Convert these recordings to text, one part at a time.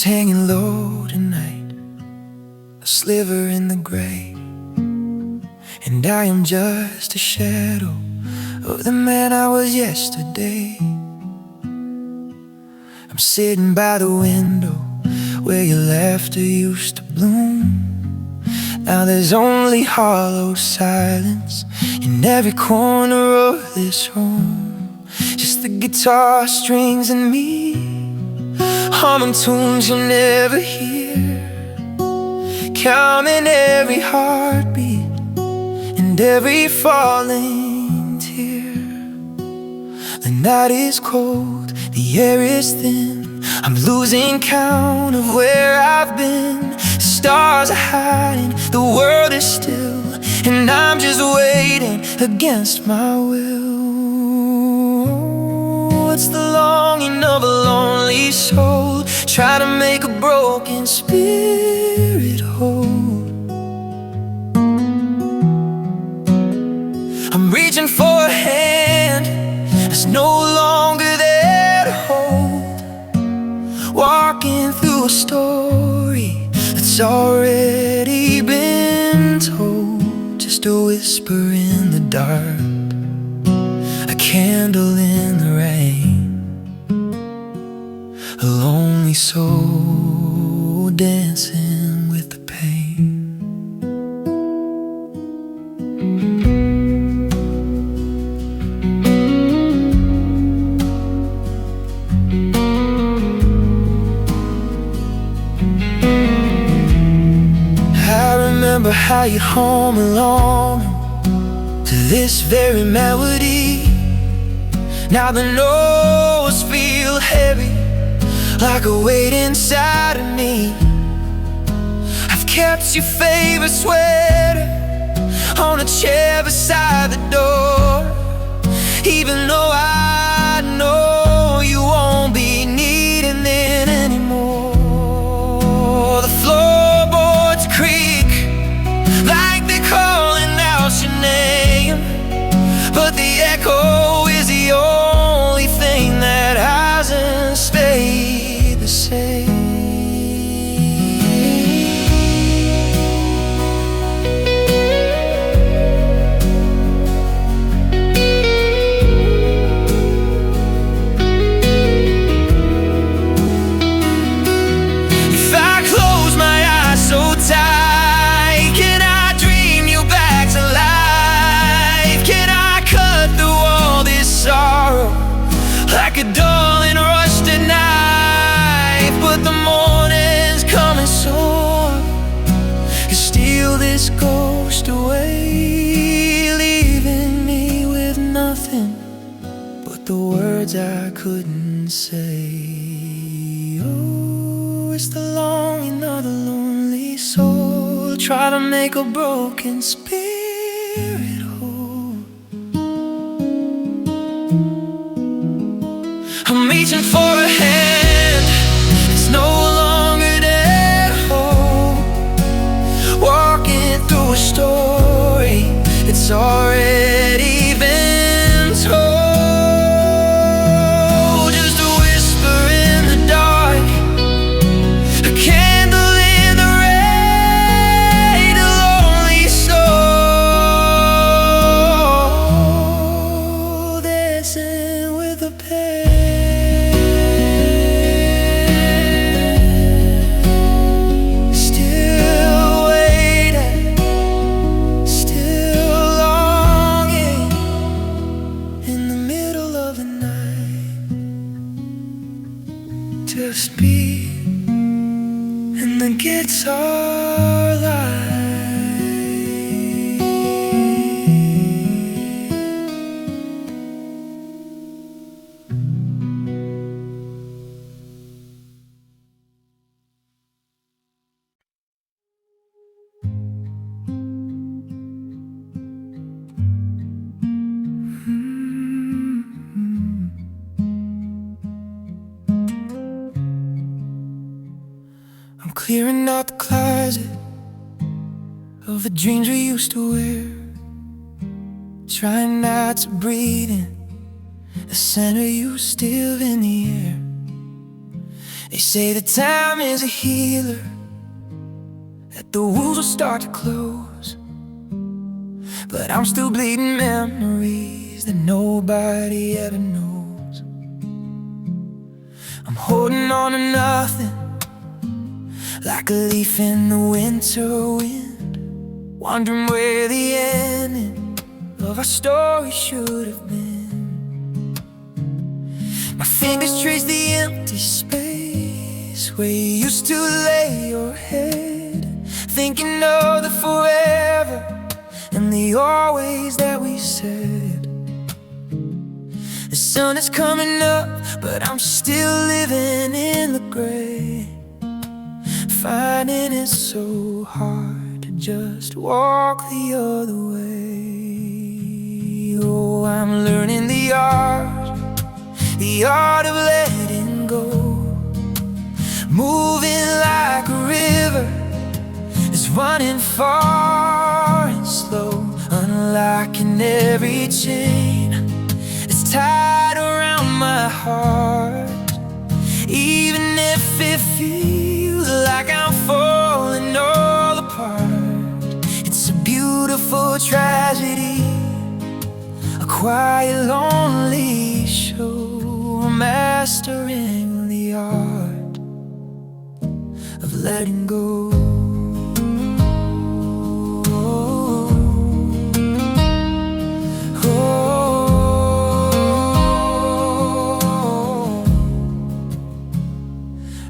is hanging low tonight, a sliver in the gray, and I am just a shadow of the man I was yesterday. I'm sitting by the window where your laughter used to bloom. Now there's only hollow silence in every corner of this room. Just the guitar strings and me, humming tunes you'll never hear, counting every heartbeat and every falling tear. The night is cold, the air is thin, I'm losing count of where I've been. The stars are hiding, the world is still, and I'm just waiting against my will. It's the longing of a lonely soul, try to make a broken spirit whole. I'm reaching for a hand that's no longer there to hold, walking through a story that's already been told. Just a whisper in the dark, a candle in the rain, a lonely soul dancing with the pain. I remember how you'd home alone to this very melody. Now the notes feel heavy, like a weight inside of me. I've kept your favorite sweater on a chair beside the door, even though I know you won't be needing it anymore. The floorboards creak like they're calling out your name, but the echo is the only thing that hasn't stayed the same. If I close my eyes so tight, can I dream you back to life? Can I cut through all this sorrow like a dull and rusted knife? But the morning's coming soon, you steal this ghost away, leaving me with nothing but the words I couldn't say. Oh, it's the longing of a lonely soul, try to make a broken spirit whole. I'm reaching for a hand that's no longer there to hold, walking through a story that's already been told. Just a whisper in the dark, a candle in the rain, a lonely soul dancing with the pain. Just me and the guitar light. I'm clearing out the closet of the dreams we used to wear, trying not to breathe in the scent of you still in the air. They say that time is a healer, that the wounds will start to close. But I'm still bleeding memories that nobody ever knows. I'm holding on to nothing, like a leaf in the winter wind, wondering where the ending of our story should have been. My fingers trace the empty space where you used to lay your head, thinking of the forever and the always that we said. The sun is coming up, but I'm still living in the gray, finding it so hard to just walk the other way. Oh, I'm learning the art of letting go, moving like a river that's running far and slow, unlocking every chain that's tied around my heart. Even if it feels like I'm falling all apart, it's a beautiful tragedy, a quiet, lonely show, mastering the art of letting go.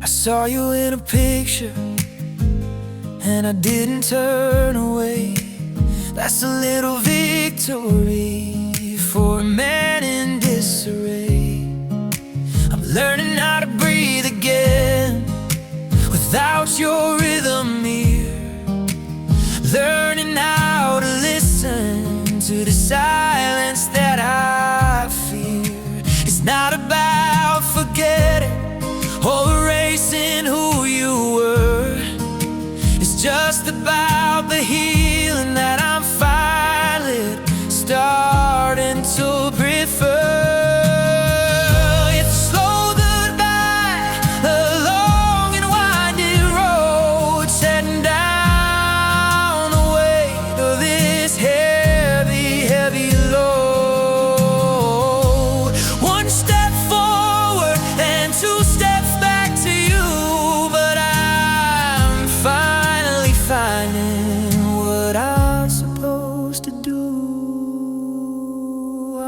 I saw you in a picture and I didn't turn away. That's a little victory for a man in disarray. I'm learning how to breathe again without your rhythm here, learning how to listen to the silence that I fear. It's not about forgetting or erasing who you were, it's just about the healing that I'm finally starting to prefer.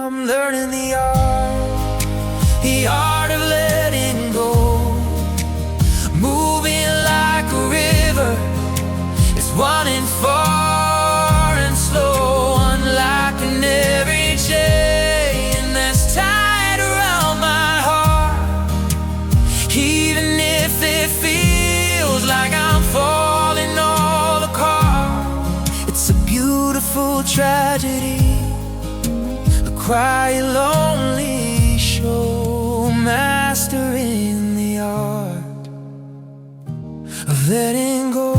I'm learning the art of letting go, moving like a river, it's running far and slow, unlocking every chain that's tied around my heart. Even if it feels like I'm falling all apart, it's a beautiful tragedy, quiet, lonely show, mastering the art of letting go.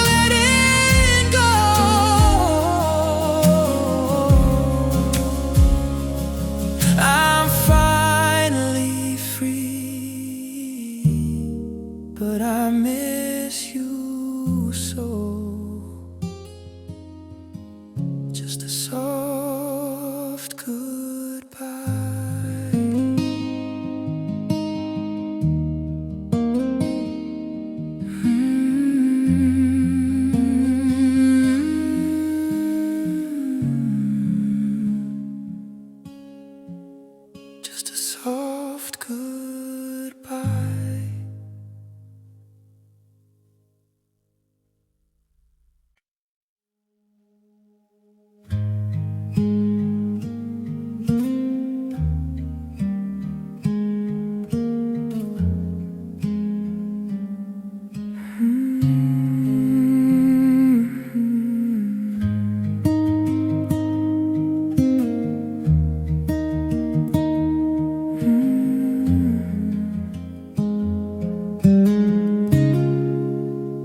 Letting go. I'm finally free, but I miss you so. Just a soft goodbye. Just a soft goodbye.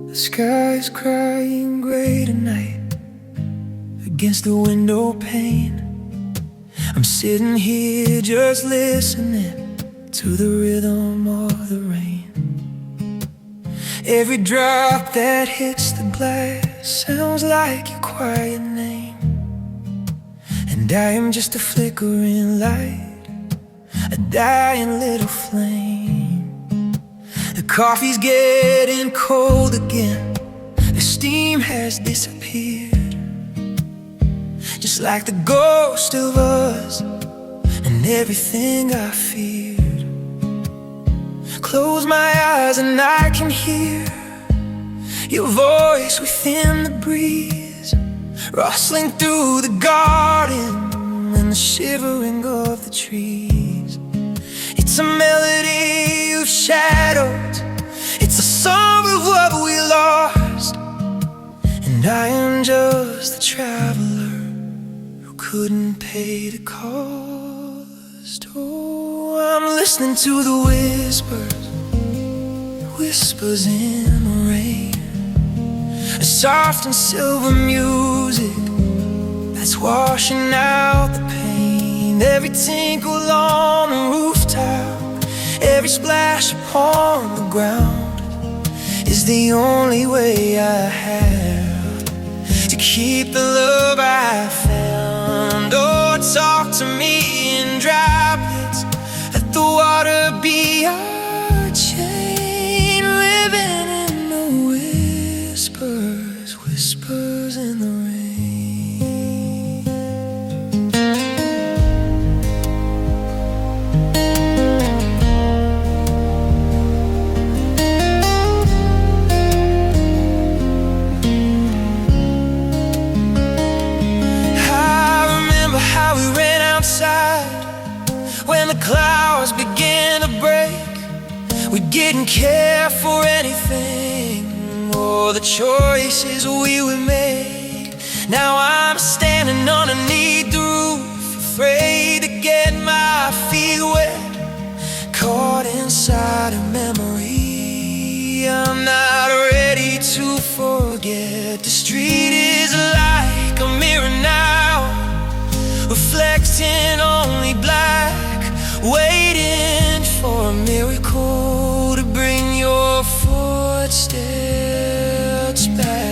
The sky's crying gray tonight against the window pane. I'm I'm sitting here just listening to the rhythm of the rain. Every drop that hits the glass sounds like your quiet name. And I am just a flickering light, a dying little flame. The coffee's getting cold again, the steam has disappeared, just like the ghost of us and everything I feared. Close my eyes and I can hear your voice within the breeze, rustling through the garden and the shivering of the trees. It's a melody of shadows, it's a song of what we lost, and I am just the traveler who couldn't pay the cost. Oh, I'm listening to the whispers in the rain, a soft and silver music that's washing out the pain. Every tinkle on the rooftop, every splash upon the ground is the only way I have to keep the love I found. Oh, talk to me in droplets, let the water be our chain, living in the whispers in the rain. When the clouds began to break, we didn't care for anything or the choices we would make. Now I'm standing underneath the roof, afraid to get my feet wet, caught inside a memory I'm not ready to forget. The street is like a mirror now, reflecting only black, waiting for a miracle to bring your footsteps back.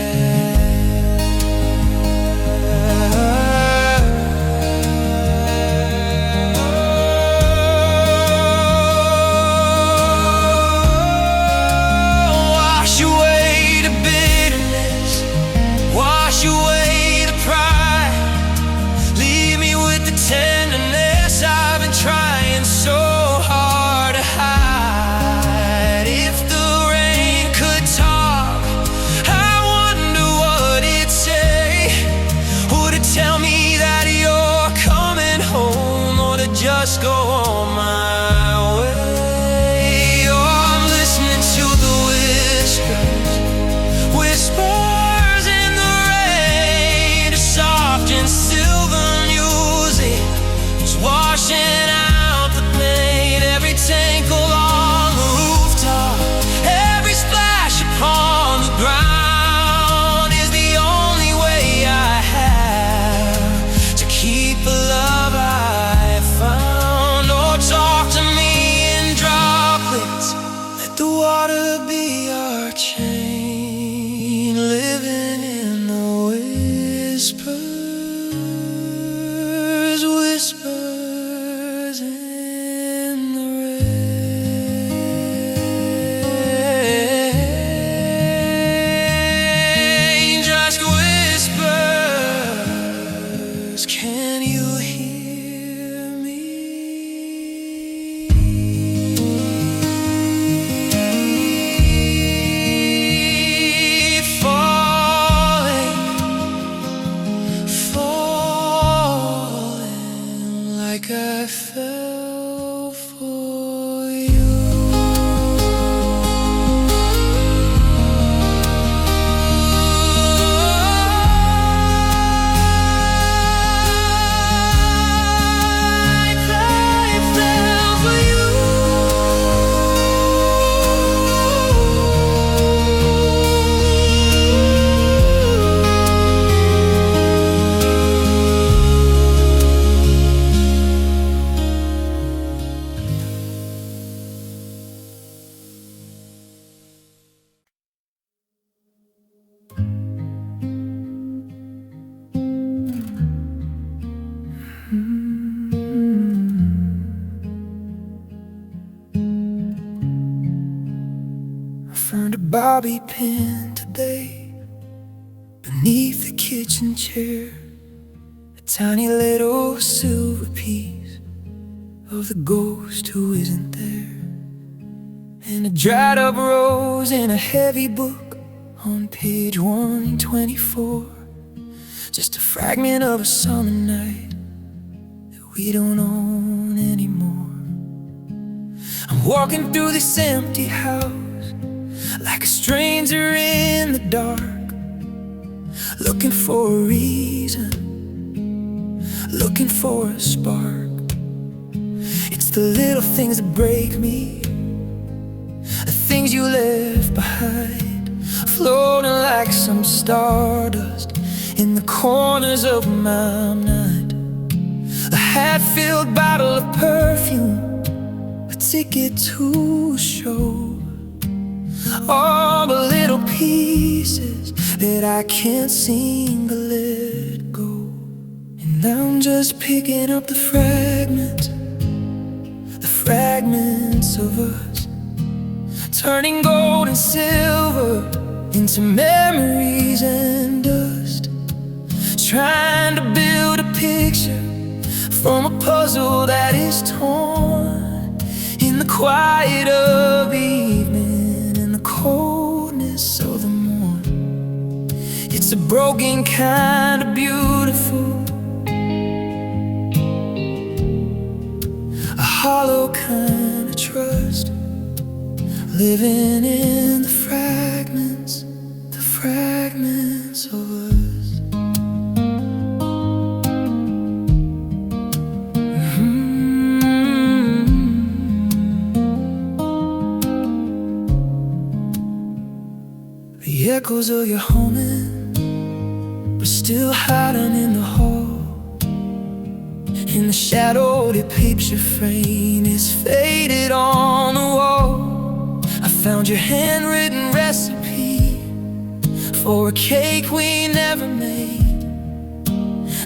bobby pin today beneath the kitchen chair, a tiny little silver piece of the ghost who isn't there, and a dried up rose in a heavy book on page 124. Just a fragment of a summer night that we don't own anymore. I'm walking through this empty house like a stranger in the dark, looking for a reason, looking for a spark. It's the little things that break me, the things you left behind, floating like some stardust in the corners of my mind. A half-filled bottle of perfume, a ticket to a show, all the little pieces that I can't seem to let go. And I'm just picking up the fragments of us, turning gold and silver into memories and dust, trying to build a picture from a puzzle that is torn in the quiet of the evening and the coldness of the morn. It's a broken kind of beautiful, a hollow kind of trust, living in the fragments of us. The echoes of your humming were still hiding in the hall, in the shadow that picture frame is faded on the wall. I found your handwritten recipe for a cake we never made.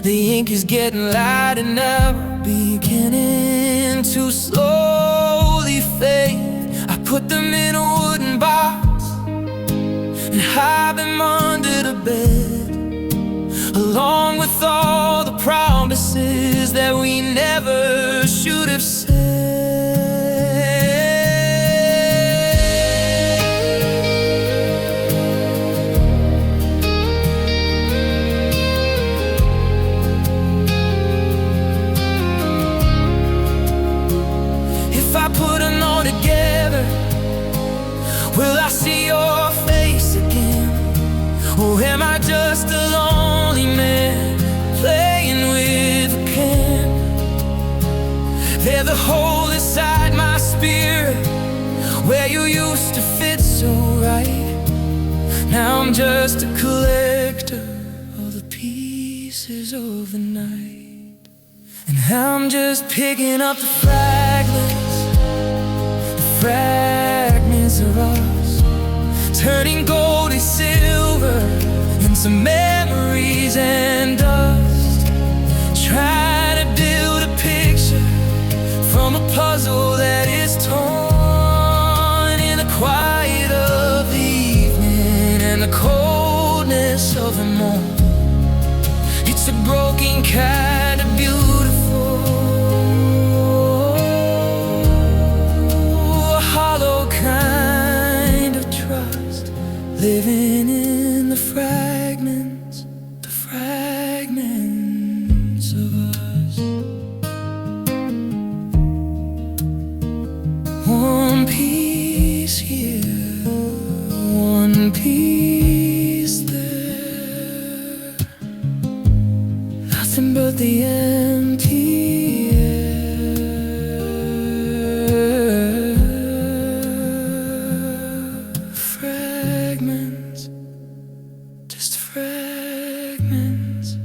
The ink is getting lighter now, beginning to slowly fade. I put them in a wooden box and hide them under the bed, along with all the promises that we never should have said. If I put them all together, will I see your face again? Or am I just a lonely man playing with a pen? They're the hole inside my spirit where you used to fit so right. Now I'm just a collector of the pieces of the night, and I'm just picking up the fragments of us, turning gold and silver into memories and dust, trying to build a picture from a puzzle that is torn in the quiet of the evening and the coldness of the morn. It's a broken kind of beautiful, a hollow kind of trust, living in the fragments of us. One piece here, one piece there, nothing but the empty air. Fragments, just fragments.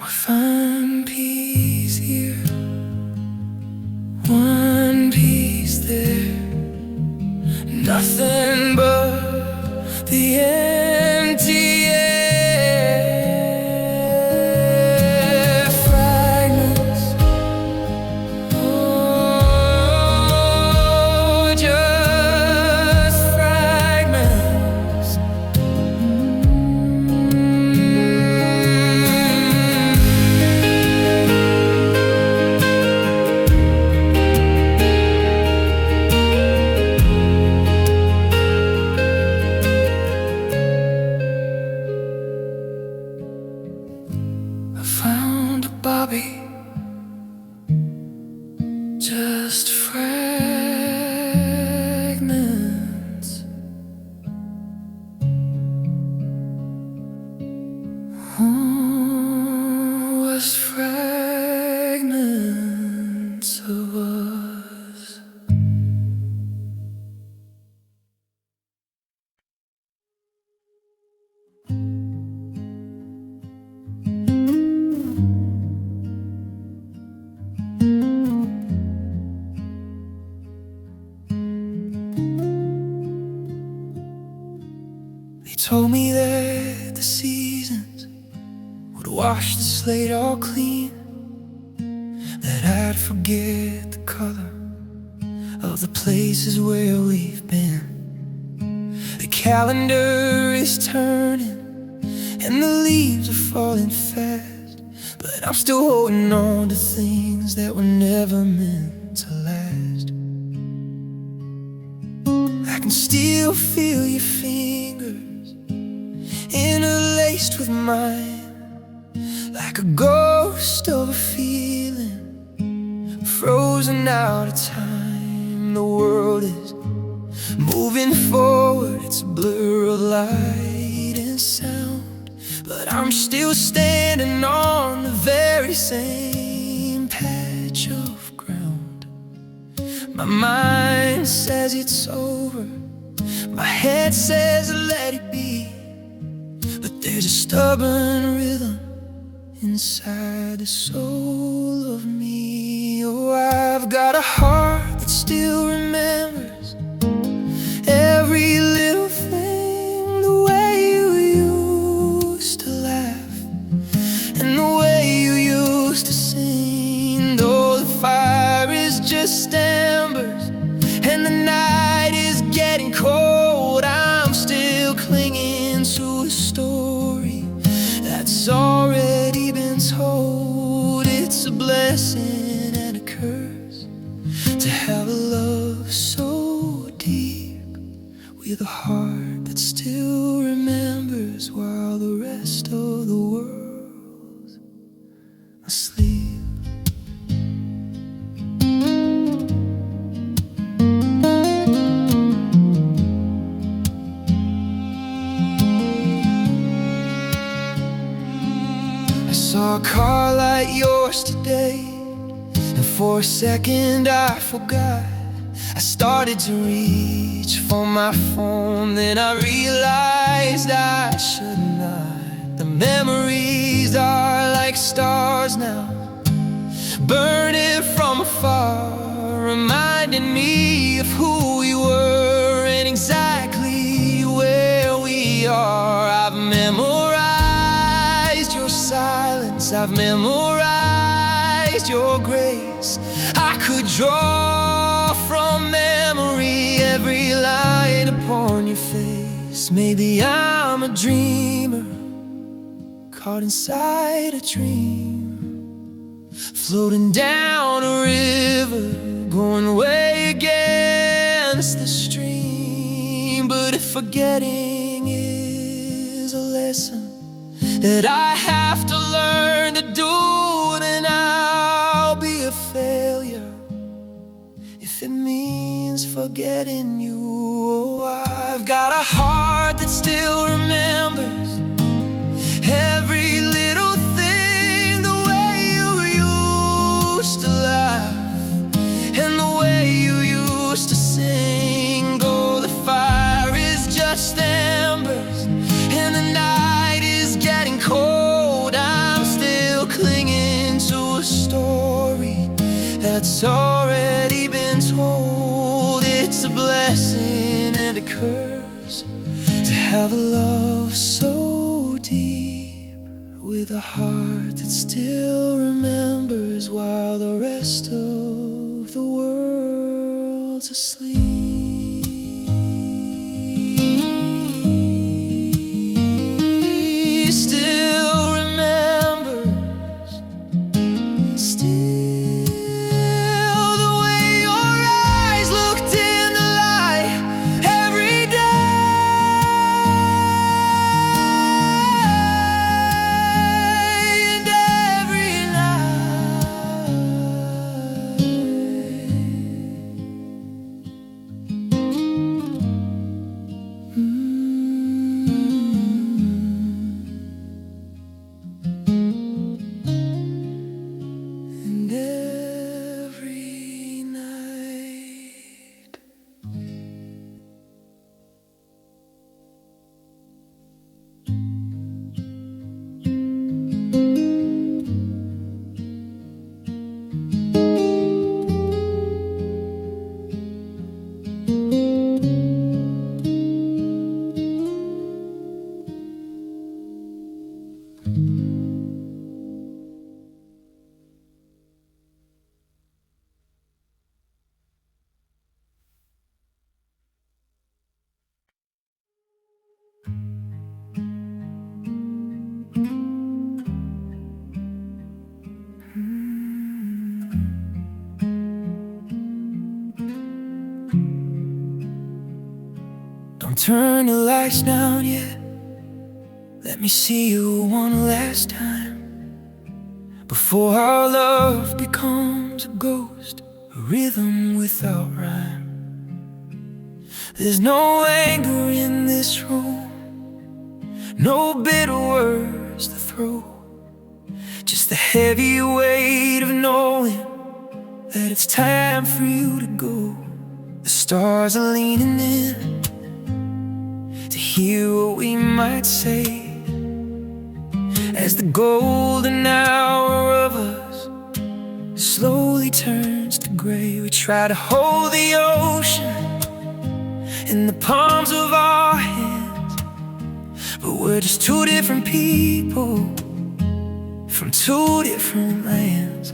We find told me that the seasons would wash the slate all clean, that I'd forget the color of the places where we've been. The calendar is turning and the leaves are falling fast, but I'm still holding on to things that were never meant to last. I can still feel your fingers interlaced with mine, like a ghost of a feeling frozen out of time. The world is moving forward, it's a blur of light and sound, but I'm still standing on the very same patch of ground. My mind says it's over, my head says let it be, but there's a stubborn rhythm inside the soul of me. Oh, I've got a heart that still remembers every little thing, the way you used to laugh and the way you used to sing. Though the fire is just embers and the night is getting cold, I'm still clinging to a story that's already been told. It's a blessing and a curse to have a love so deep, with a heart that still remembers while the rest of the world's asleep. I saw a car like yours today, and for a second I forgot. I started to reach for my phone, then I realized I should not. The memories are like stars now, burning from afar, reminding me of who we were and exactly where we are. I've memorized your silence, I've memorized your grace. I could draw from memory every line upon your face. Maybe I'm a dreamer caught inside a dream, floating down a river, going way against the stream. But if forgetting is a lesson that I have to learn to do, then I'll be a failure. If it means forgetting you, oh, I've got a heart that still remembers every little thing, the way you used to laugh and the way you used to sing. Though the fire is just embers and the night is getting cold, I'm still clinging to a story that's already been told. It's a blessing and a curse to have a love so deep, with a heart that still remembers while the rest of the world's asleep. Still remembers, still the way your eyes looked in the light every day and every night. turn the lights down yet. Let me see you one last time before our love becomes a ghost, a rhythm without rhyme. There's no anger in this room, no bitter words to throw, just the heavy weight of knowing that it's time for you to go. The stars are leaning in to hear what we might say as the golden hour of us slowly turns to gray. We try to hold the ocean in the palms of our hands, but we're just two different people from two different lands.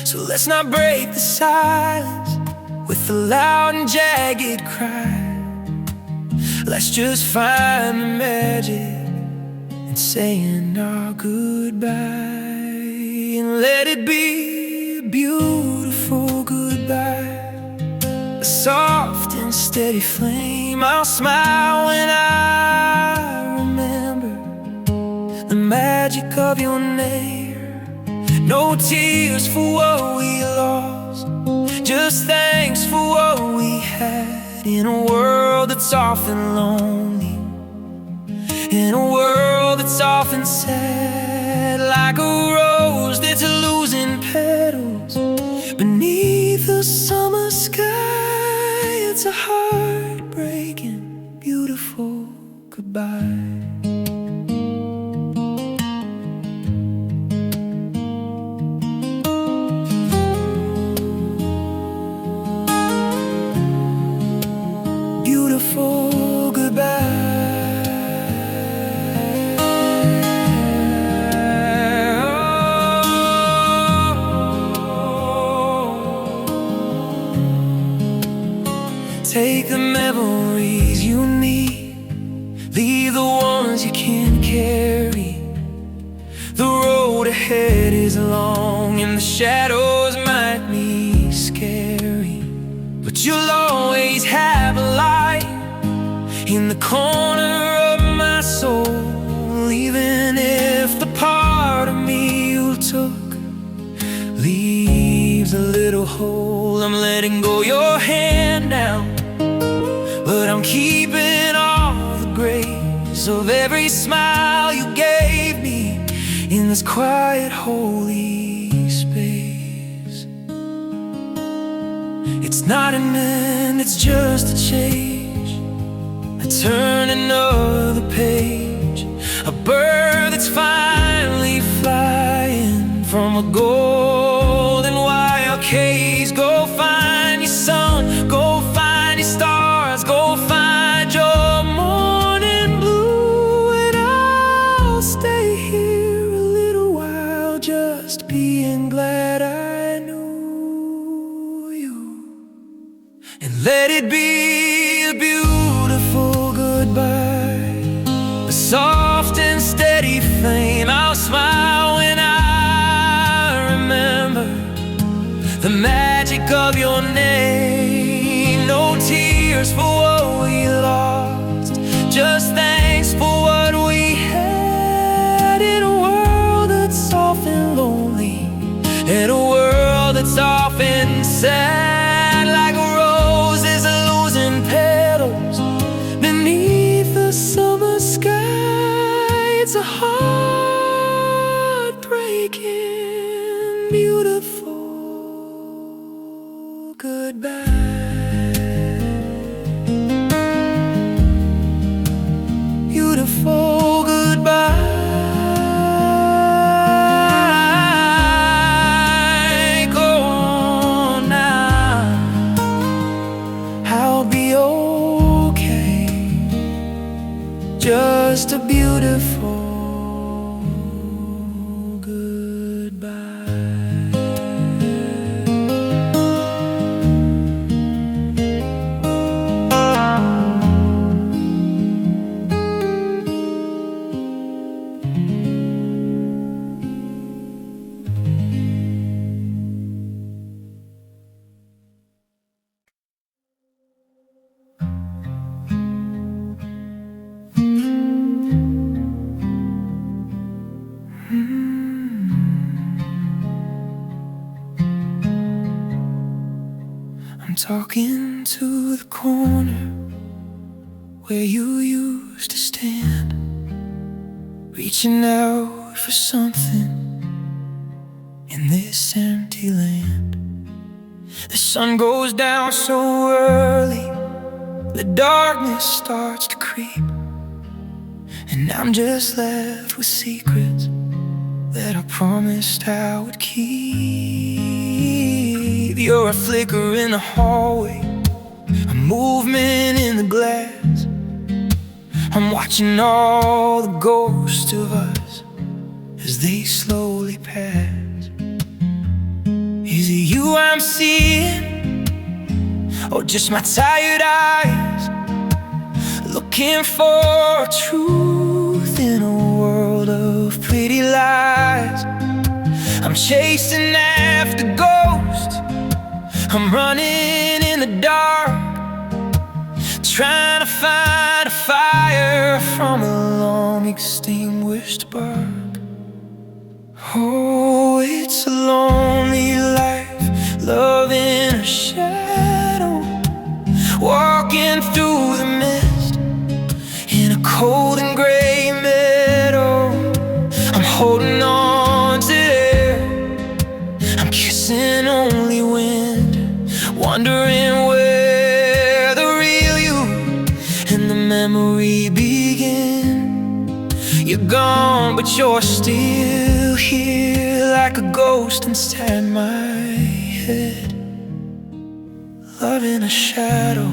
So let's not break the silence with a loud and jagged cry. Let's just find the magic in saying our goodbye, and let it be a beautiful goodbye, a soft and steady flame. I'll smile when I remember the magic of your name. No tears for what we lost, just thanks for what we had. In a world that's often lonely, in a world that's often sad, like a rose that's losing petals beneath the summer sky. It's a heartbreaking, beautiful goodbye. Beautiful goodbye. Take the memories you need, leave the ones you can't carry. The road ahead is long and the shadows might be scary, but you'll always have a light in the corner of my soul. Even if the part of me you took leaves a little hole, I'm letting go your hand now, but I'm keeping all the grace of every smile you gave me in this quiet, holy space. It's not an end, it's just a change. I turn another page, a bird that's finally flying from a golden wild cage. Go find your sun, go find your stars, go find your morning blue, and I'll stay here a little while, just being glad I knew you. And let it be a beautiful goodbye, a soft and steady flame. I'll smile when I remember the magic of your name. No tears for what we lost, just thanks for what we had. In a world that's often lonely, in a world that's often sad, like a rose that's losing petals beneath the summer sky. It's a heartbreaking, beautiful goodbye. Beautiful goodbye. Go on now, I'll be okay. Just a beautiful I'm talking to the corner where you used to stand, reaching out for something in this empty land. The sun goes down so early, the darkness starts to creep, and I'm just left with secrets that I promised I would keep. You're a flicker in the hallway, a movement in the glass. I'm watching all the ghosts of us as they slowly pass. Is it you I'm seeing, or just my tired eyes, looking for truth in a world of pretty lies? I'm chasing after ghosts, I'm running in the dark, trying to find a fire from a long extinguished spark. Oh, it's a lonely life, love in a shadow, walking through the mist in a cold and gray meadow. I'm holding on to air, I'm kissing only wind, wondering where the real you and the memory begin. You're gone, but you're still here, like a ghost inside my head. Love in a shadow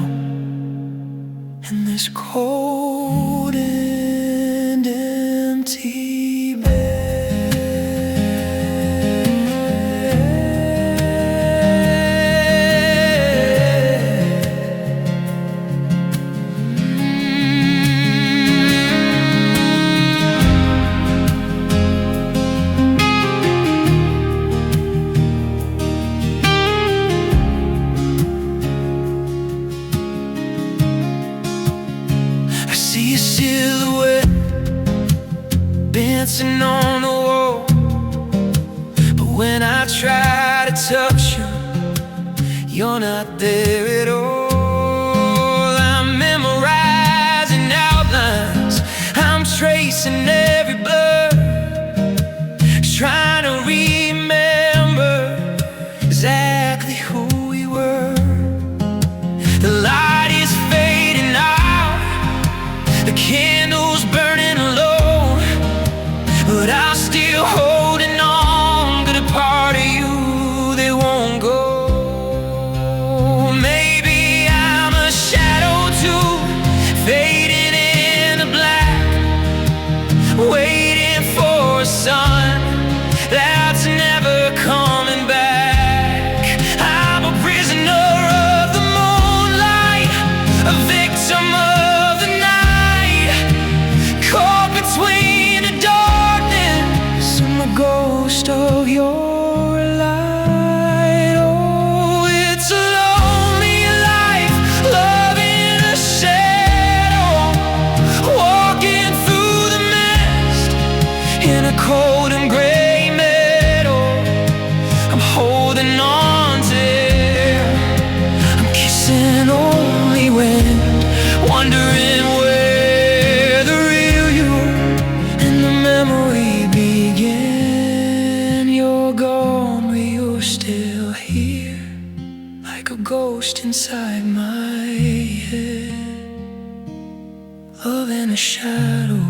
in this cold and empty bed. I see a silhouette dancing on the wall, but when I try to touch you, you're not there at all. I'm memorizing outlines, I'm tracing every blur, trying to remember exactly who we were. The light is fading out, the candle's burning low, but I'm still holding on to the part of you that won't go. Maybe I'm a shadow too, fading into black, waiting for a sun that's never coming back. I'm a prisoner of the moonlight, a victim of the night, caught between the darkness and the ghost of your light. Oh, it's a lonely life, love in a shadow, walking through the mist in a cold and gray meadow. I'm holding on to air, I'm kissing only wind, wondering where the real you and the memory begin. You're gone, but you're still here, like a ghost inside my head. Love in a shadow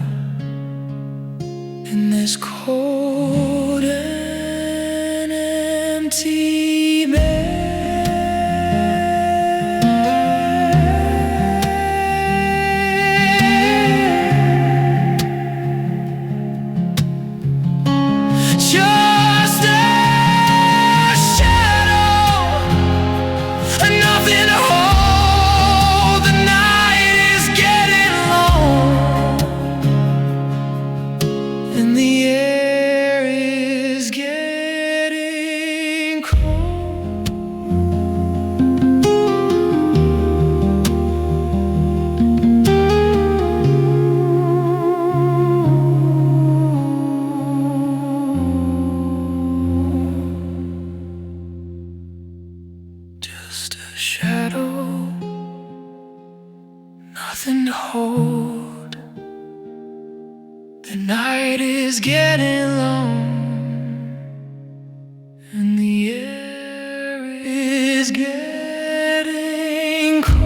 in this cold and empty bed. Just a shadow, nothing to hold. The night is getting long, and the air is getting long, and the air is getting cold.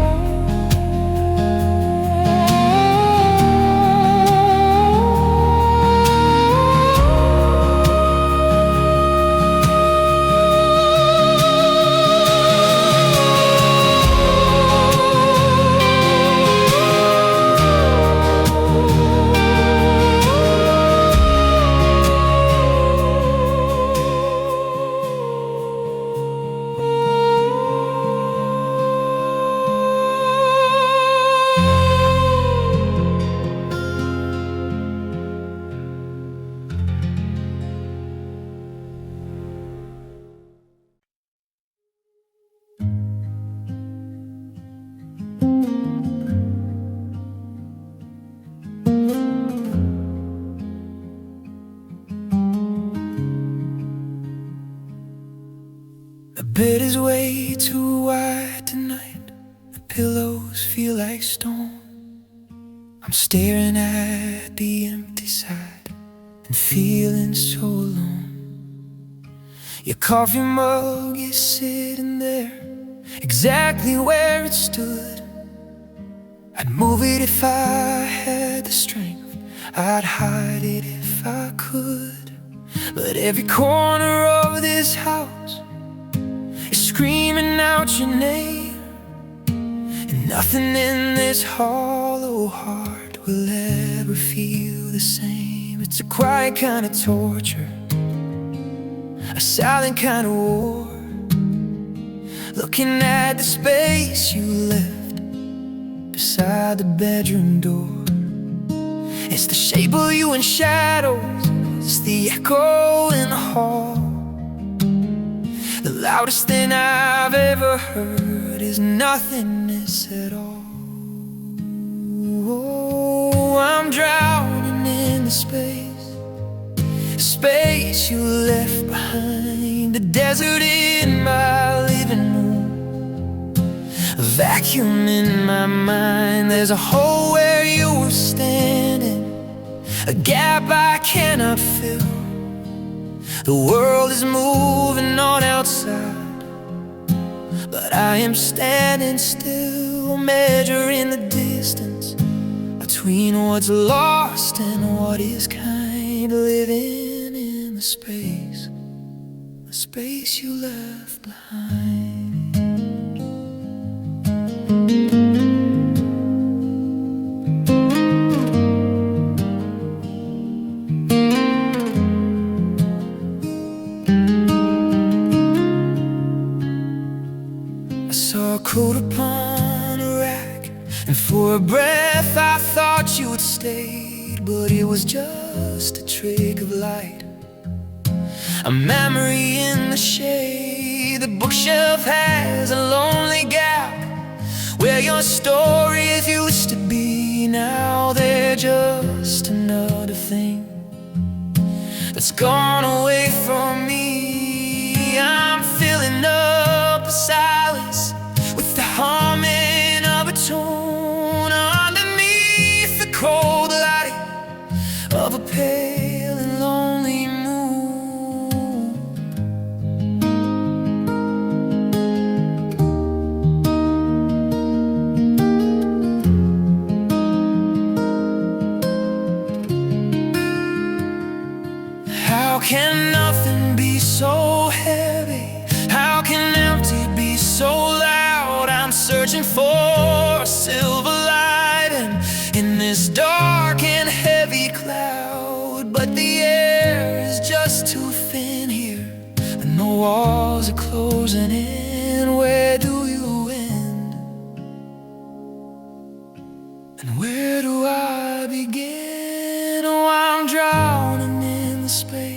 The bed is way too wide tonight. The pillows feel like stone. I'm staring at the empty side and feeling so alone. Your coffee mug is sitting there, exactly where it stood. I'd move it if I had the strength, I'd hide it if I could. But every corner of this house is screaming out your name, and nothing in this hollow heart will ever feel the same. It's a quiet kind of torture, a silent kind of war, looking at the space you left beside the bedroom door. It's the shape of you in shadows, it's the echo in the hall. The loudest thing I've ever heard is nothingness at all. Oh, I'm drowning in the space you left behind. The desert in my living room, a vacuum in my mind. There's a hole where you were standing, a gap I cannot fill. The world is moving on outside, but I am standing still, measuring the distance between what's lost and what is kind. Living in the space you left behind. Saw a coat upon a rack, and for a breath I thought you had stayed. But it was just a trick of light, a memory in the shade. The bookshelf has a lonely gap where your stories used to be. Now they're just another thing that's gone away from me. I'm filling up the silence with the humming of a tune underneath the cold light of a pale and lonely moon. How can nothing be so heavy? How can empty be so loud? I'm searching for a silver lining in this dark and heavy cloud. But the air is just too thin here, and the walls are closing in. Where do you end? And where do I begin? Oh, I'm drowning in the space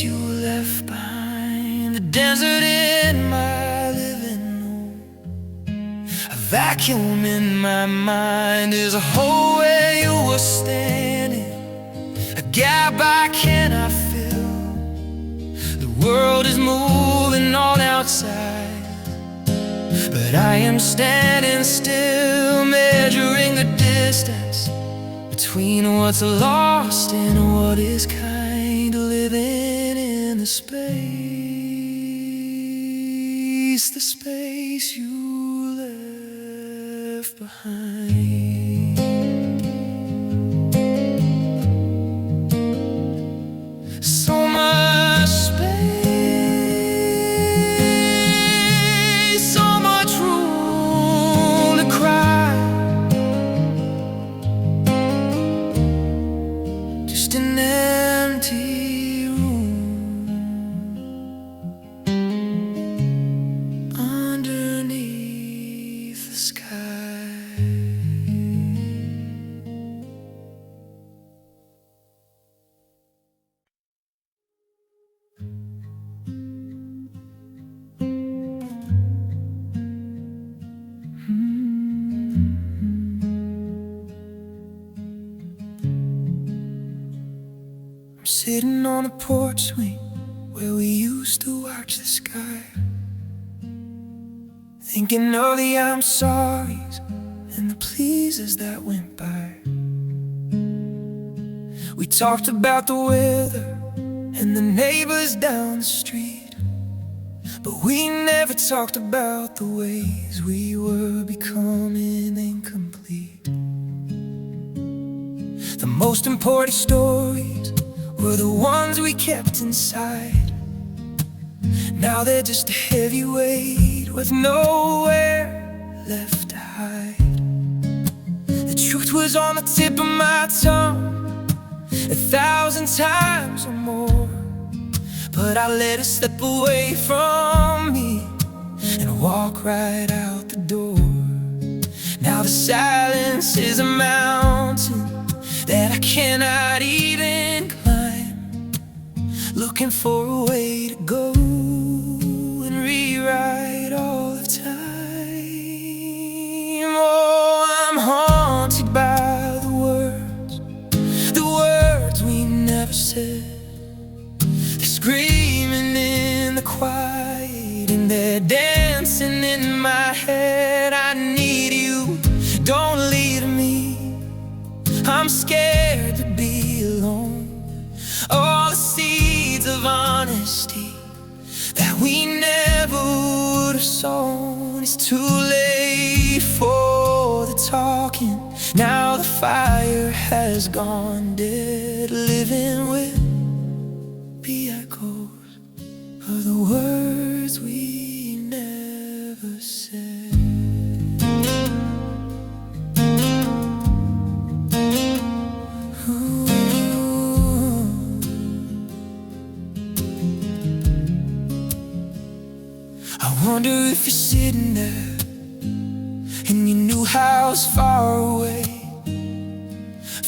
you left behind. The desert in my living room, a vacuum in my mind. There's a hole where you were standing, a gap I cannot fill. The world is moving on outside, but I am standing still, measuring the distance between what's lost and what is kind, living in the space you left behind. So much space, so much room to cry, just an empty room underneath the sky. I'm sitting on a porch swing where we used to watch the sky, thinking of the I'm sorries and the pleases that went by. We talked about the weather and the neighbors down the street, but we never talked about the ways we were becoming incomplete. The most important stories were the ones we kept inside. Now they're just a heavy weight with nowhere left to hide. The truth was on the tip of my tongue 1,000 times or more, but I let it slip away from me and walk right out the door. Now the silence is a mountain that I cannot even climb, looking for a way to go and rewrite all of time. Oh, I'm haunted by the words we never said. They're screaming in the quiet and they're dancing in my head. I need you, don't leave me, I'm scared to be alone. All the seeds of honesty that we never would have sown. It's too late for the talking, now the fire has gone dead. Living with the echoes of the words we never said. I wonder if you're sitting there in your new house far away,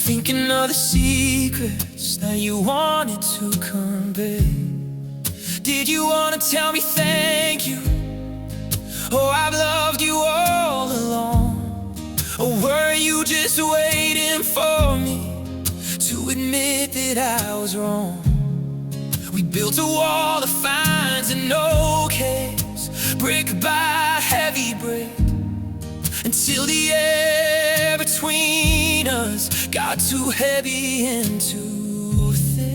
thinking of the secrets that you wanted to convey. Did you want to tell me thank you? Oh, I've loved you all along. Or were you just waiting for me to admit that I was wrong? We built a wall of fines and no case, brick by heavy brick, until the air between us got too heavy and too thick.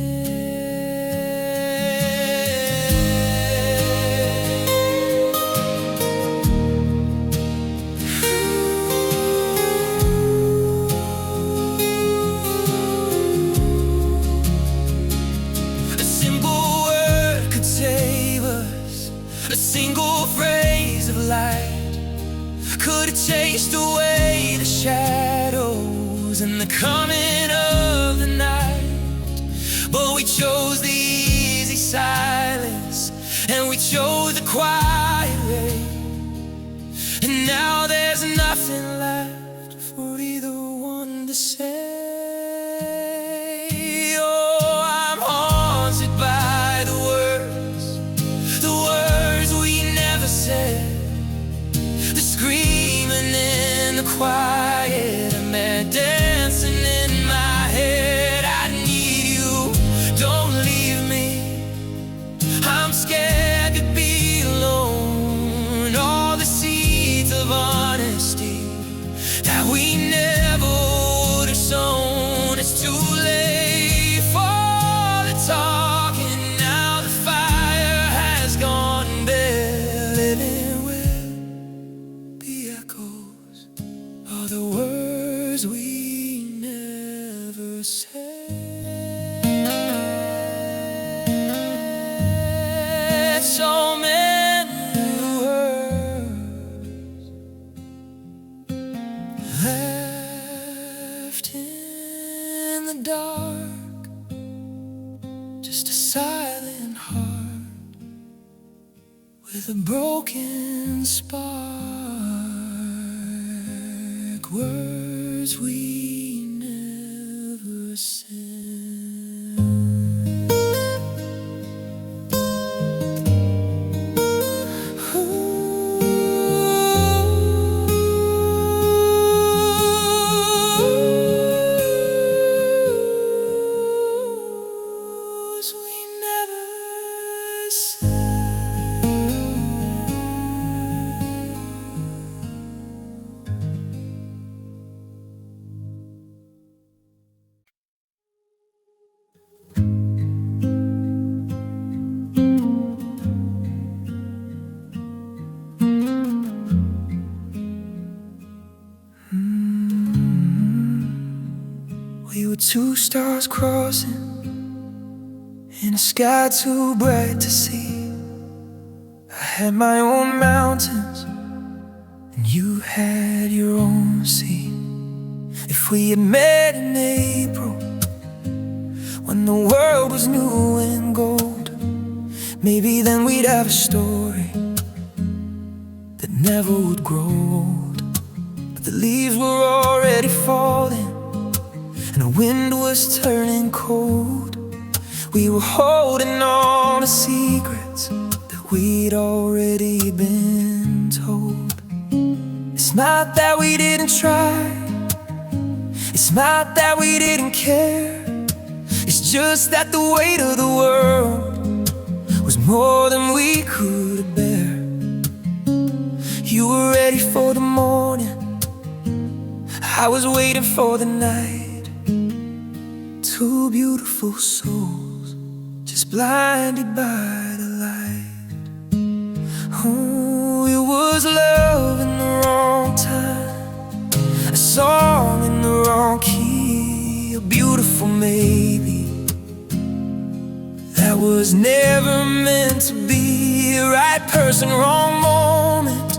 A simple word could save us, a single phrase of light could have chased away the shadows and the coming of the night. But we chose the easy silence and we chose the quiet way, and now there's nothing left for either one to say. Oh, I'm haunted by the words we never said. The screaming in the quiet, and they're dancing in my head. I need you, don't leave me, I'm scared to be alone. All the seeds of honesty that we never would have sown. dark, just a silent heart with a broken spark. Words we never sent. We were two stars crossing in a sky too bright to see. I had my own mountains and you had your own sea. If we had met in April, when the world was new and gold, maybe then we'd have a story that never would grow old. But the leaves were already falling and the wind was turning cold. We were holding on to secrets that we'd already been told. It's not that we didn't try, it's not that we didn't care. It's just that the weight of the world was more than we could bear. You were ready for the morning, I was waiting for the night. Two beautiful souls, just blinded by the light. Oh, it was love in the wrong time, a song in the wrong key, a beautiful maybe that was never meant to be. Right person, wrong moment,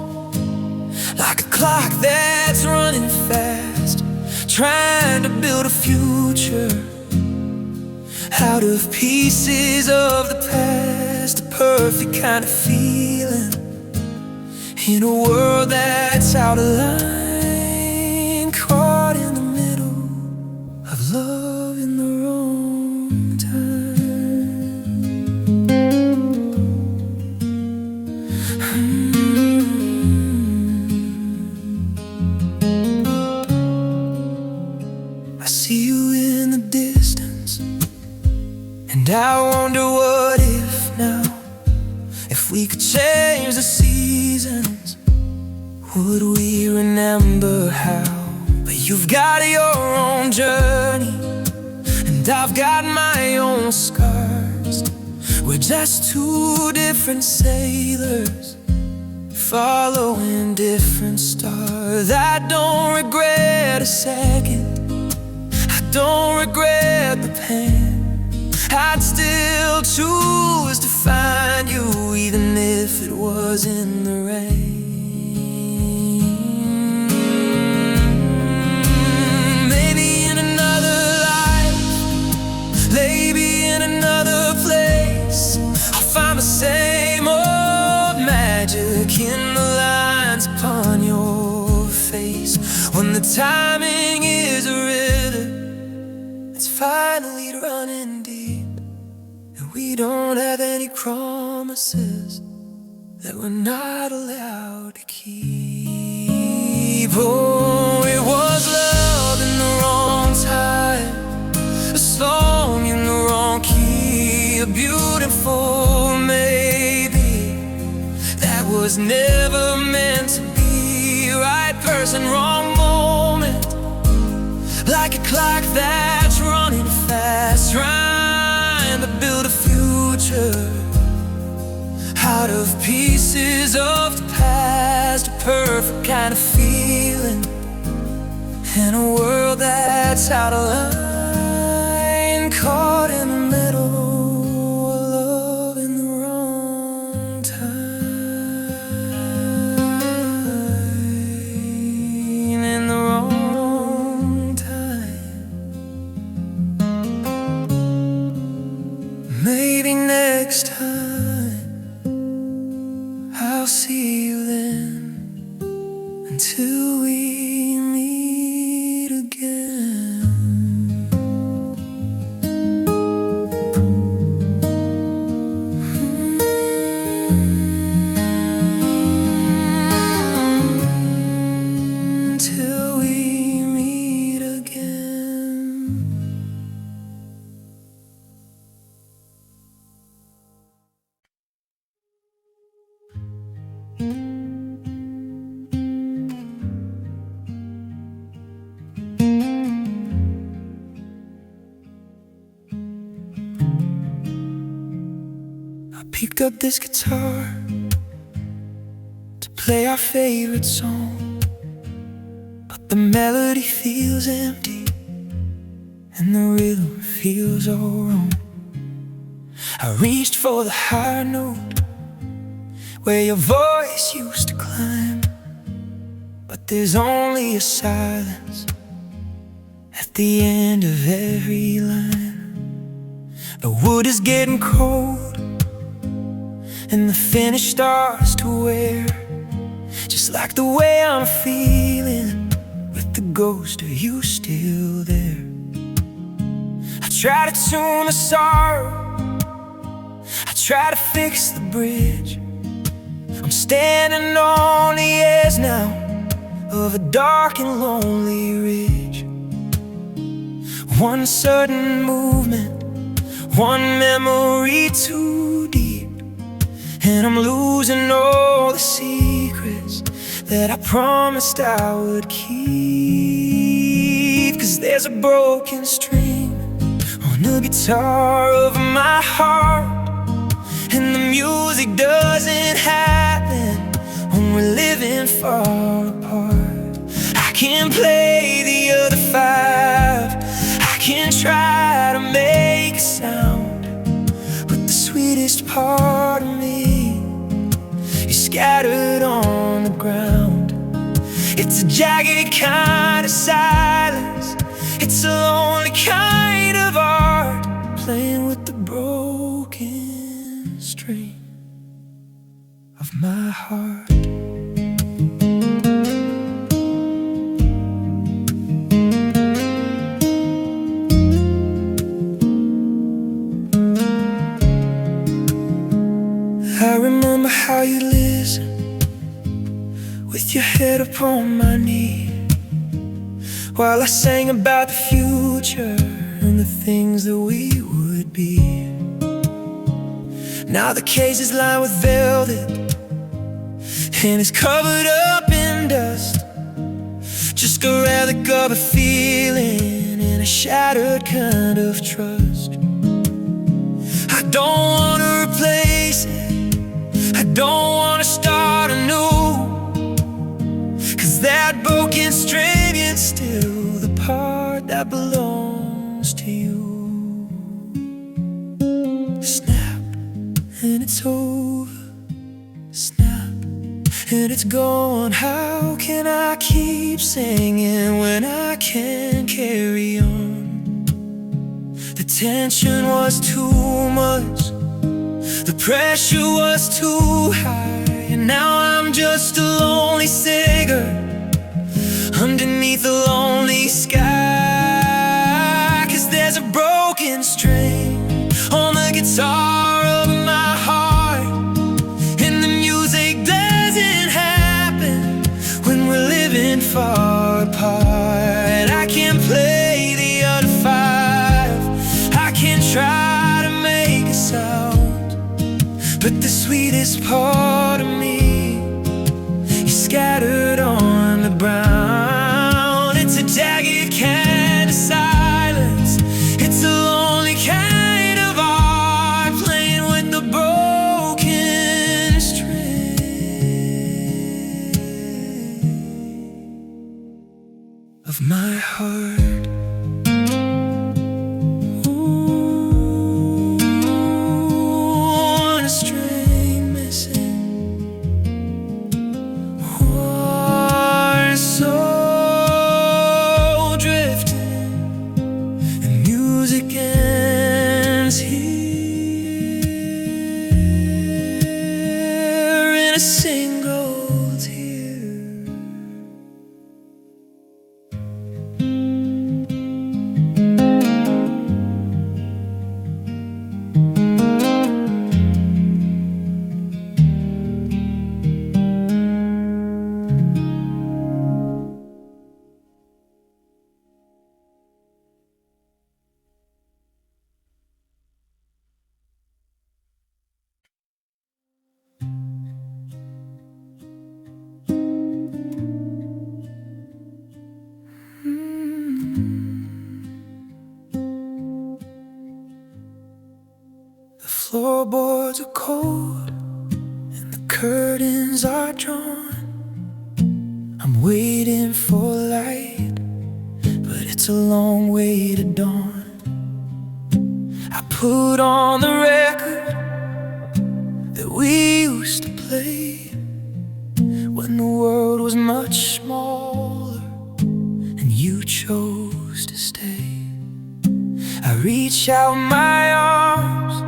like a clock that's running fast, trying to build a future out of pieces of the past. A perfect kind of feeling in a world that's out of line, caught in the middle of love in the wrong time. I see you in the distance, and I wonder what if now, if we could change the seasons, would we remember how? But you've got your own journey, and I've got my own scars. We're just two different sailors, following different stars. I don't regret a second, I don't regret the pain. I'd still choose to find you, even if it was in the rain. Maybe in another life, maybe in another place, I'll find the same old magic in the lines upon your face. When the timing is a river, it's finally running deep, and we don't have any promises that we're not allowed to keep. Oh, it was love in the wrong time, a song in the wrong key, a beautiful maybe that was never meant to be. Right person, wrong moment, like a clock that's running fast, trying to build a future out of pieces of the past. A perfect kind of feeling in a world that's out of line, caught in the middle of love in the wrong time, in the wrong time. next time, I'll see you then, until we meet again. Until we meet again. I picked up this guitar to play our favorite song, but the melody feels empty and the rhythm feels all wrong. I reached for the higher note where your voice used to climb, but there's only a silence at the end of every line. The wood is getting cold and the finish starts to wear, just like the way I'm feeling with the ghost of you still there. I try to tune the sorrow, I try to fix the bridge. I'm standing on the edge now of a dark and lonely ridge. One sudden movement, one memory too deep, and I'm losing all the secrets that I promised I would keep. 'Cause there's a broken string on the guitar of my heart, and the music doesn't happen when we're living far apart. I can play the other five, I can try to make a sound, but the sweetest part of me is scattered on the ground. It's a jagged kind of silence, it's a lonely kind of art, playing with the broken string of my heart. I remember how you listened with your head upon my knee, while I sang about the future and the things that we would be. Now the cage is lined with velvet and it's covered up in dust, just a relic of a feeling and a shattered kind of trust. I don't want to replace it, I don't want to start anew, 'cause that broken string is still the part that belongs to you. Snap, and it's over. Snap, and it's gone. How can I keep singing when I can't carry on? The tension was too much, the pressure was too high, and now I'm just a lonely singer underneath a lonely sky. 'Cause there's a broken string on the guitar of my heart, and the music doesn't happen when we're living far apart. I can't play the other five, I can try to make a sound, but the sweetest part of me is scattered on the ground. It's a jagged kind of silence, it's a lonely kind of art, playing with the broken string of my heart. Ooh, a string missing. floorboards are cold and the curtains are drawn. I'm waiting for light, but it's a long way to dawn. I put on the record that we used to play when the world was much smaller and you chose to stay. I reach out my arms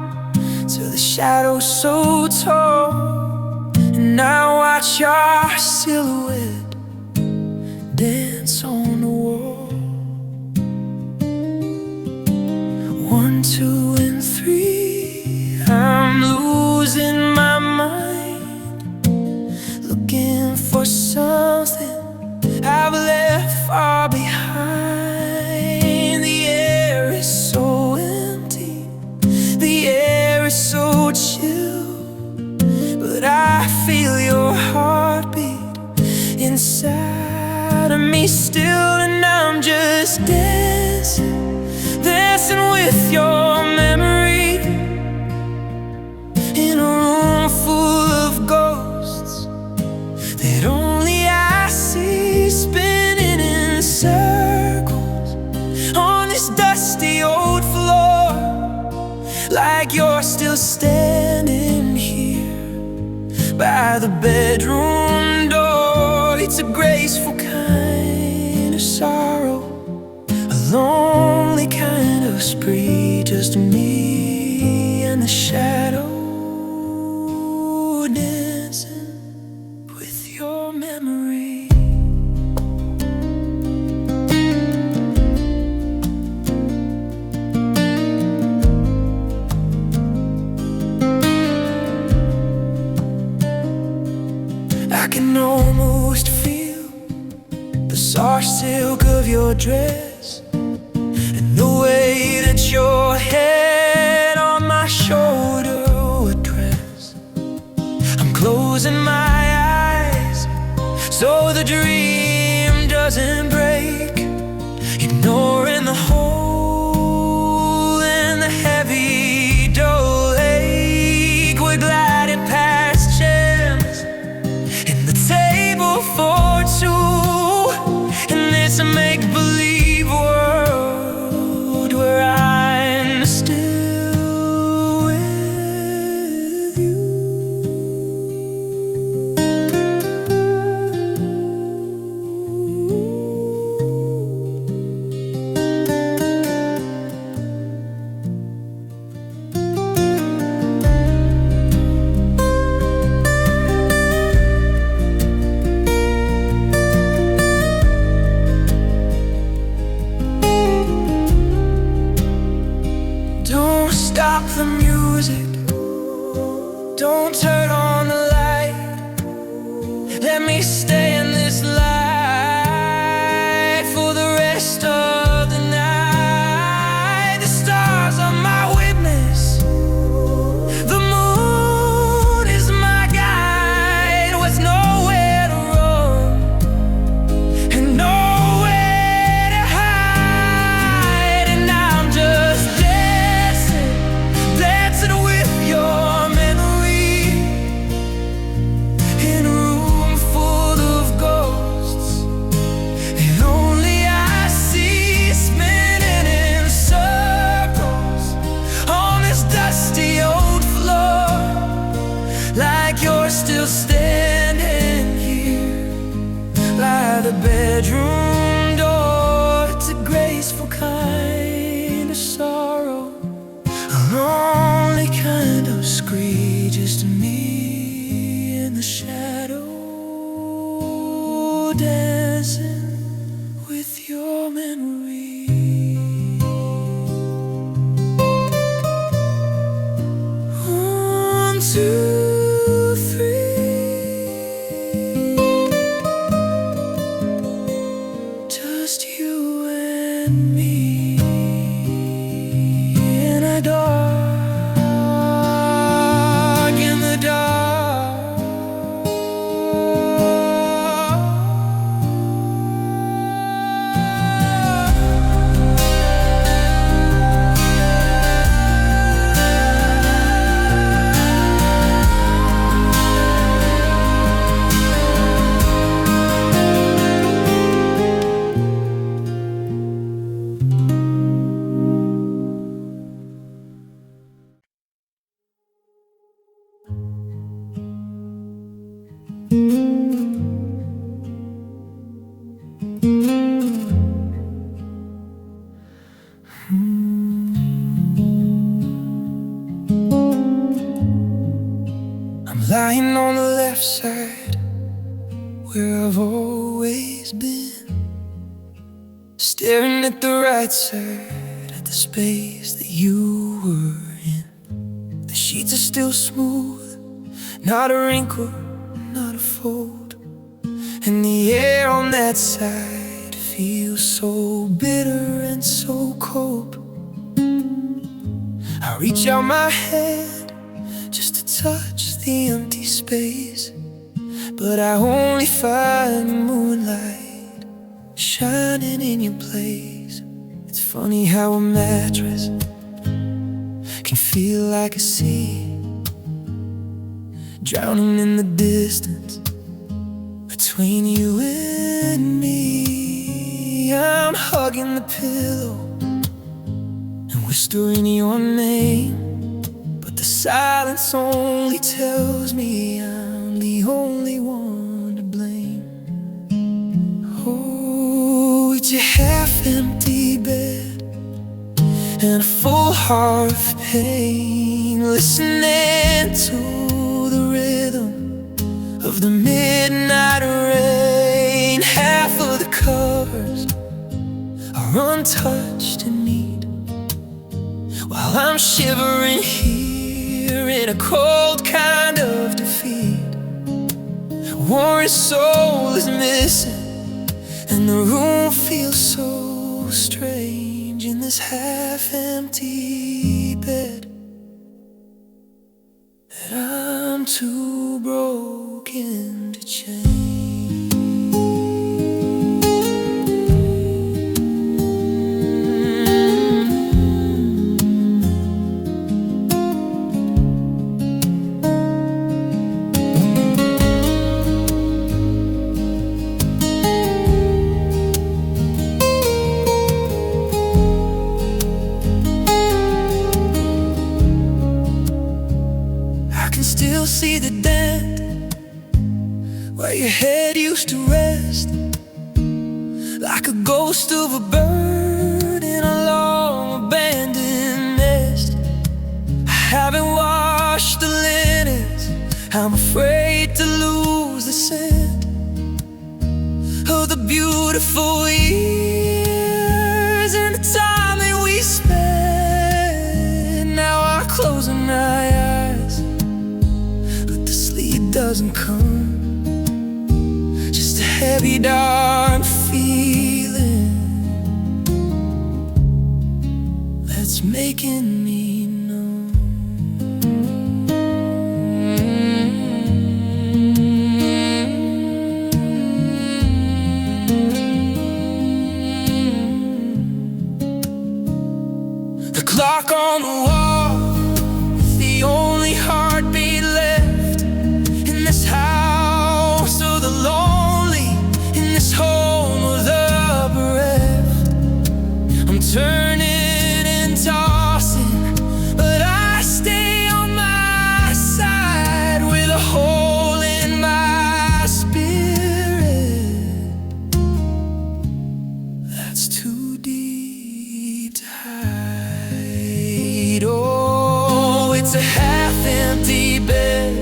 to the shadows so tall, and I watch our silhouette dance on the wall. 1, 2, and 3, I'm losing my mind, looking for something I've left far behind. The air is so empty, the air is so chill, but I feel your heartbeat inside of me still, and I'm just dancing, dancing with your memory in a room full of ghosts that only I see, spinning in circles on this dusty old floor, like you're still standing here by the bedroom door. It's a graceful kind of sorrow, a lonely kind of spree, just me and the shadow dancing with your memory. I can almost feel the soft silk of your dress and the way that your head on my shoulder would rest. I'm closing my eyes so the dream doesn't break, ignoring the hole in the heavy dull ache. We're gliding past gems in the table for two, and it's a make-believe world where I'm still with you. Don't stop the music, don't turn on the light. Let me stay in this light for the rest of the night. The stars are my witness, the moon is my guide. With nowhere to run and nowhere to hide, and I'm just dancing, dancing with your memory in a room full of ghosts that only I see, spinning in circles on this dusty old floor, like you're still standing here by the bedroom door. It's a graceful kind of sorrow, a lonely kind of screech, just me in the shadow dancing with your memory. 1, 2, 3, just you and me in a dark, in the dark. lying on the left side, where I've always been, staring at the right side, at the space that you were in. The sheets are still smooth, not a wrinkle, not a fold, and the air on that side feels so bitter and so cold. I reach out my hand just to touch the empty space, but I only find moonlight shining in your place. It's funny how a mattress can feel like a sea, drowning in the distance between you and me. I'm hugging the pillow and whispering your name, but the silence only tells me I'm the only one to blame. Oh, it's a half-empty bed and a full heart of pain, listening to the rhythm of the midnight rain. Half of the covers are untouched and neat, while I'm shivering here in a cold kind of defeat. One soul is missing, and the room feels so strange in this half-empty bed, that I'm too broken to change. Still see the dent where your head used to rest, like a ghost of a bird in a long abandoned nest. I haven't washed the linens, I'm afraid to lose the scent of the beautiful years and the time that we spent. Now I close my eyes, doesn't come, just a heavy dark feeling that's making me numb. The clock on the wall, the only heartbeat left in this house of the lonely, in this home of the bereft. I'm turning and tossing, but I stay on my side with a hole in my spirit that's too deep to hide. Oh, it's a half-empty bed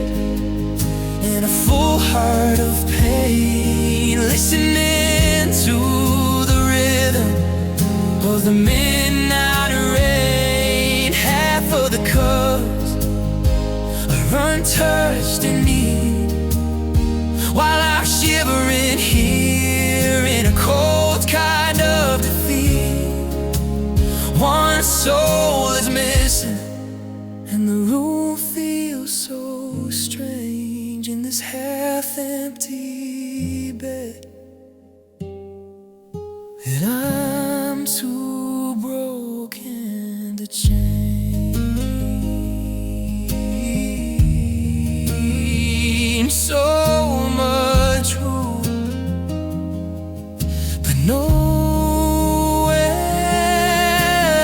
and a full heart of pain, listening to the rhythm of the midnight rain. Half of the cups are untouched and neat, while I'm shivering here in a cold kind of defeat. One soul is missing, and the room feels so strange in this half-empty bed, and I'm too broken to change. So much room, but nowhere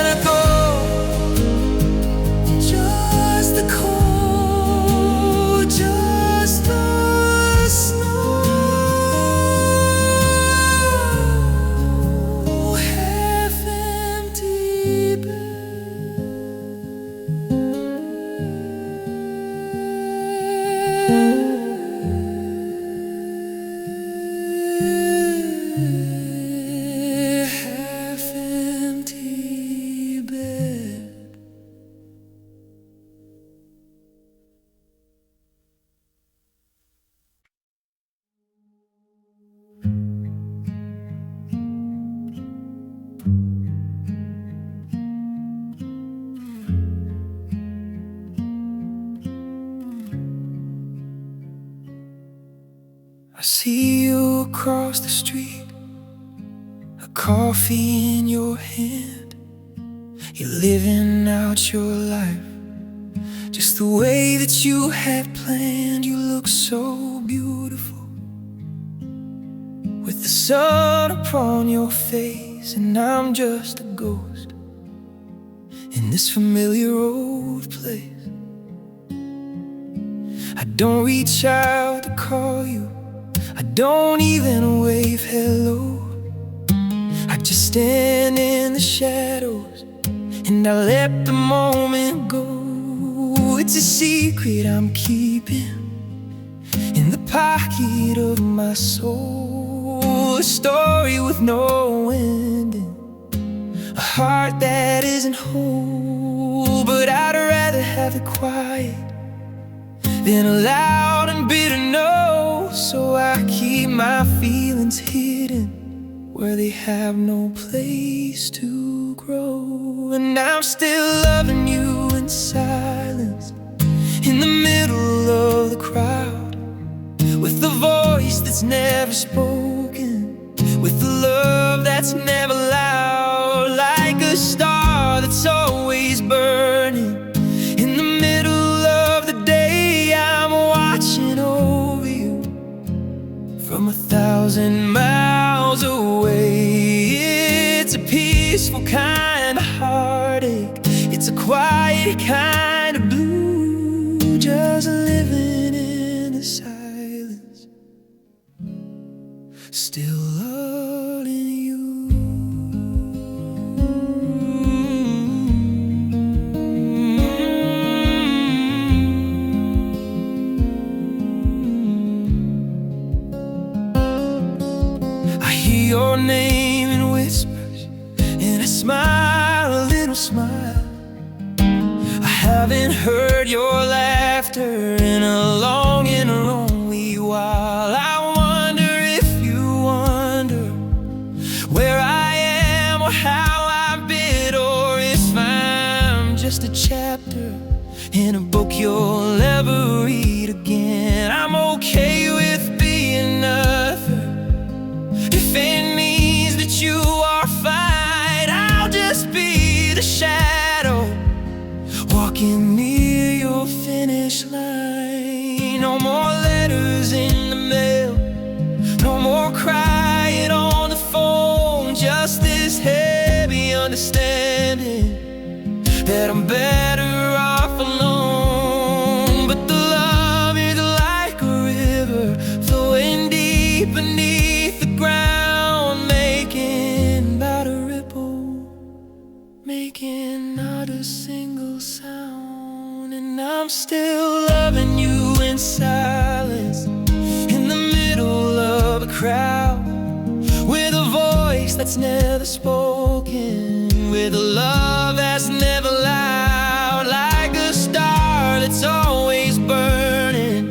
to go. Just the cold, just the snow. see you across the street, a coffee in your hand. You're living out your life just the way that you had planned. You look so beautiful with the sun upon your face, and I'm just a ghost in this familiar old place. I don't reach out to call you, I don't even wave hello. I just stand in the shadows and I let the moment go. It's a secret I'm keeping in the pocket of my soul, a story with no ending, a heart that isn't whole. But I'd rather have it quiet than a loud and bitter no. So I keep my feelings hidden where they have no place to grow. And I'm still loving you in silence, in the middle of the crowd, with the voice that's never spoken, with the love that's never loud, like a star that's always burning. In the middle of the day, I'm watching over you from 1,000 miles away. It's a peaceful kind of heartache, it's a quiet kind of blue, just living in the silence, still loving you. I hear your name in whispers and I smile a little smile. I haven't heard your laughter in a long and lonely while. I wonder if you wonder where I am or how I've been, or if I'm just a chapter in a book you'll never read again. I'm okay with being nothing if it means that you are fine. I'll just be the shadow walking near your finish line. No more letters in the mail, no more crying on the phone, just this heavy understanding that I'm better off alone. But the love is like a river flowing deep beneath the ground, making not a ripple, making not a single sound. And I'm still loving you in silence, in the middle of a crowd, with a voice that's never spoken, with a love that's never loud, like a star that's always burning.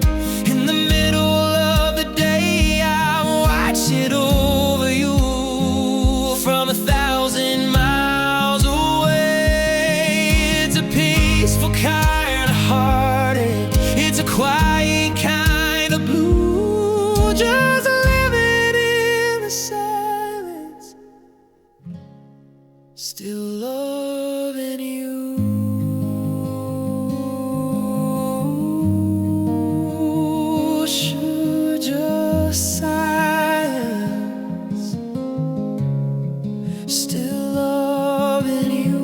In the middle of the day, I watch it over you from 1,000 miles away. It's a peaceful kind of heartache, it's a quiet kind of blue, just living in the silence, still loving you. Should just silence, still loving you.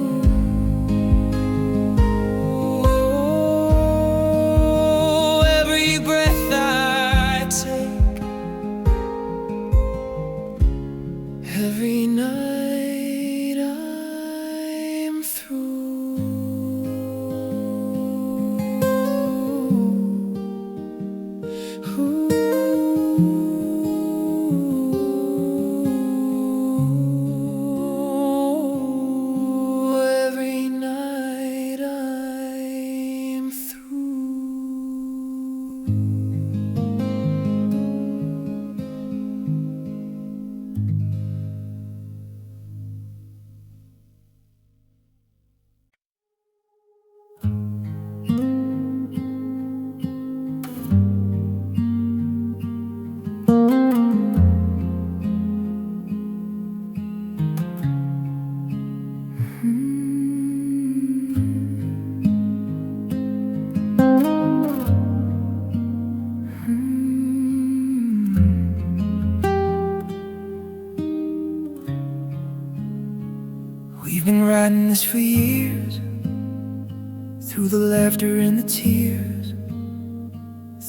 through the laughter and the tears,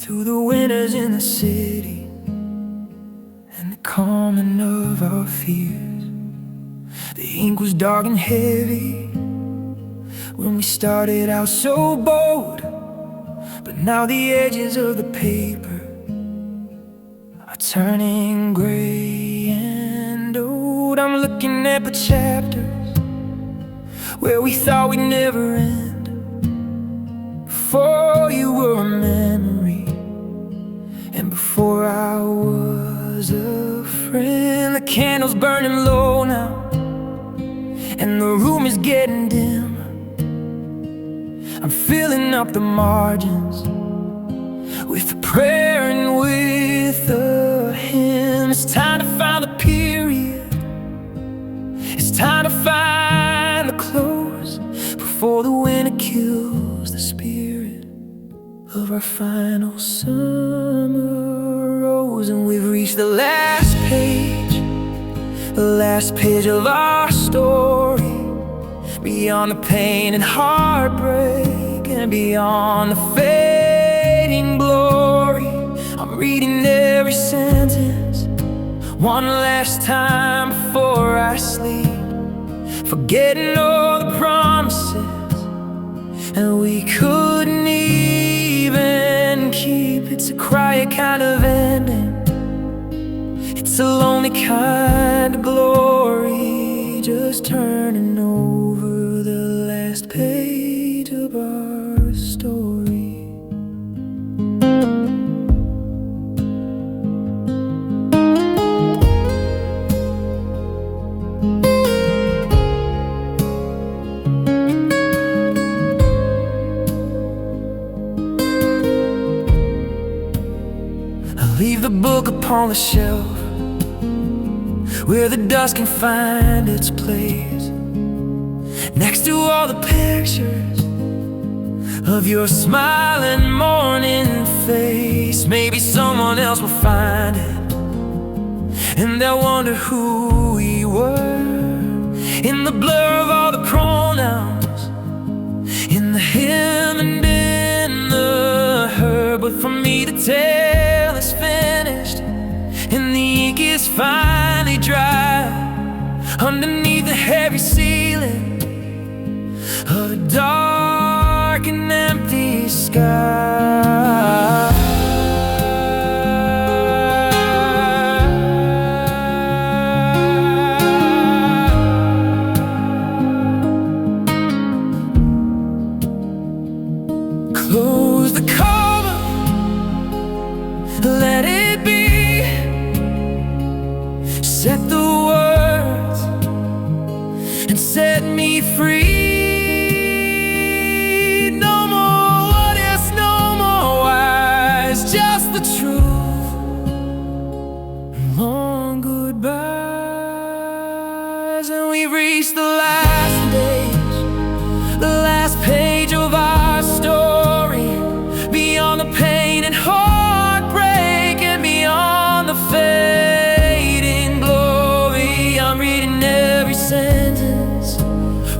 through the winters in the city and the calming of our fears. The ink was dark and heavy when we started out so bold, but now the edges of the paper are turning gray and old. I'm looking at the chapters where we thought we'd never end. Before you were a memory, and before I was a friend. The candle's burning low now, and the room is getting dim. I'm filling up the margins with a prayer and with a hymn. It's time to find the period, it's time to find the close, before the winter kills the spirit of our final summer rose. And we've reached the last page of our story, beyond the pain and heartbreak, and beyond the fading glory. I'm reading every sentence one last time before I sleep, forgetting all the promises and we couldn't even keep. It's a quiet kind of ending, it's a lonely kind of glory, just turning over the last page of our story. I leave the book upon the shelf where the dust can find its place, next to all the pictures of your smiling morning face. Maybe someone else will find it, and they'll wonder who we were, in the blur of all the pronouns, in the him and in the her. But for me, the tale is finished and the ink is finally dry, underneath the heavy ceiling of a dark and empty sky. Close the cover, let it be, set the words and set me free. No more what ifs, no more whys, just the truth, long goodbyes. And we've reached the last stage, the last page of our story, beyond the pain and heartbreak, and beyond the fading glory. I'm reading every sentence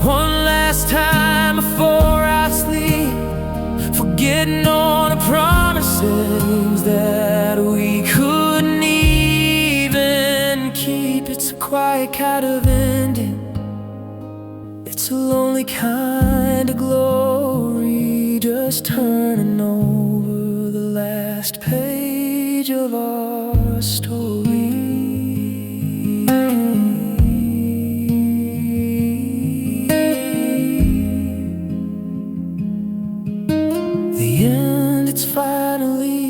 one last time before I sleep, forgetting all the promises that we couldn't even keep. It's a quiet kind of ending, it's a lonely kind of glory, just turning over the last page of our story. The end, it's finally